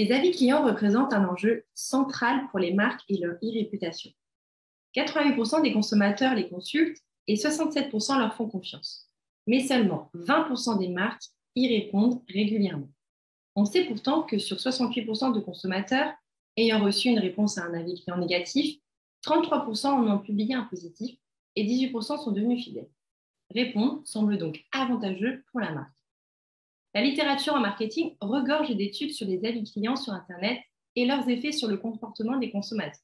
Les avis clients représentent un enjeu central pour les marques et leur e-réputation. 88% des consommateurs les consultent et 67% leur font confiance. Mais seulement 20% des marques y répondent régulièrement. On sait pourtant que sur 68% de consommateurs ayant reçu une réponse à un avis client négatif, 33% en ont publié un positif et 18% sont devenus fidèles. Répondre semble donc avantageux pour la marque. La littérature en marketing regorge d'études sur les avis clients sur Internet et leurs effets sur le comportement des consommateurs.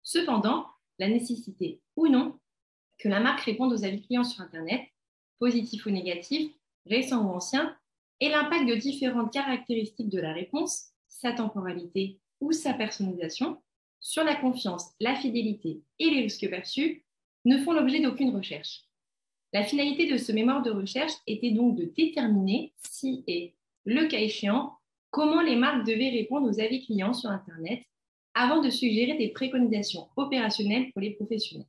Cependant, la nécessité ou non que la marque réponde aux avis clients sur Internet, positifs ou négatifs, récents ou anciens, et l'impact de différentes caractéristiques de la réponse, sa temporalité ou sa personnalisation, sur la confiance, la fidélité et les risques perçus, ne font l'objet d'aucune recherche. La finalité de ce mémoire de recherche était donc de déterminer si et, le cas échéant, comment les marques devaient répondre aux avis clients sur Internet avant de suggérer des préconisations opérationnelles pour les professionnels.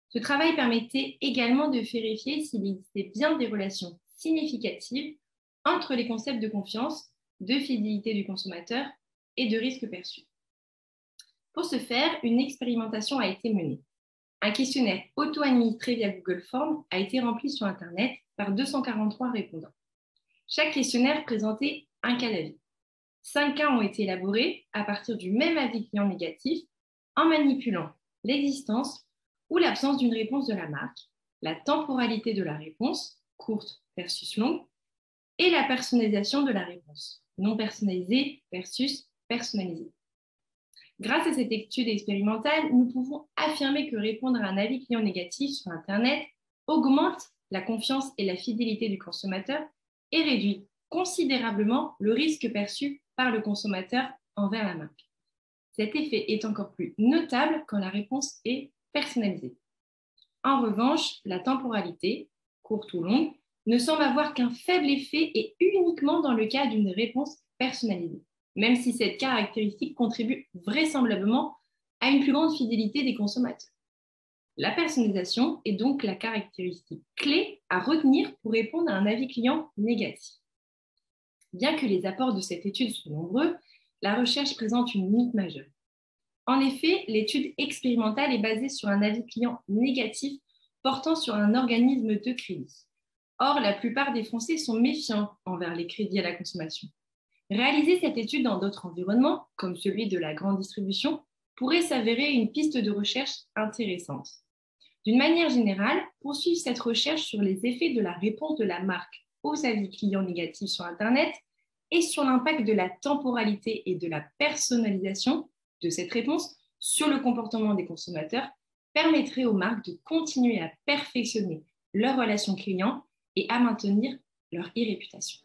Ce travail permettait également de vérifier s'il existait bien des relations significatives entre les concepts de confiance, de fidélité du consommateur et de risque perçu. Pour ce faire, une expérimentation a été menée. Un questionnaire auto-administré via Google Forms a été rempli sur Internet par 243 répondants. Chaque questionnaire présentait un cas d'avis. 5 cas ont été élaborés à partir du même avis client négatif en manipulant l'existence ou l'absence d'une réponse de la marque, la temporalité de la réponse, courte versus longue, et la personnalisation de la réponse, non personnalisée versus personnalisée. Grâce à cette étude expérimentale, nous pouvons affirmer que répondre à un avis client négatif sur Internet augmente la confiance et la fidélité du consommateur et réduit considérablement le risque perçu par le consommateur envers la marque. Cet effet est encore plus notable quand la réponse est personnalisée. En revanche, la temporalité, courte ou longue, ne semble avoir qu'un faible effet et uniquement dans le cas d'une réponse personnalisée, même si cette caractéristique contribue vraisemblablement à une plus grande fidélité des consommateurs. La personnalisation est donc la caractéristique clé à retenir pour répondre à un avis client négatif. Bien que les apports de cette étude soient nombreux, la recherche présente une limite majeure. En effet, l'étude expérimentale est basée sur un avis client négatif portant sur un organisme de crédit. Or, la plupart des Français sont méfiants envers les crédits à la consommation. Réaliser cette étude dans d'autres environnements, comme celui de la grande distribution, pourrait s'avérer une piste de recherche intéressante. D'une manière générale, poursuivre cette recherche sur les effets de la réponse de la marque aux avis clients négatifs sur Internet et sur l'impact de la temporalité et de la personnalisation de cette réponse sur le comportement des consommateurs permettrait aux marques de continuer à perfectionner leurs relations clients et à maintenir leur e-réputation.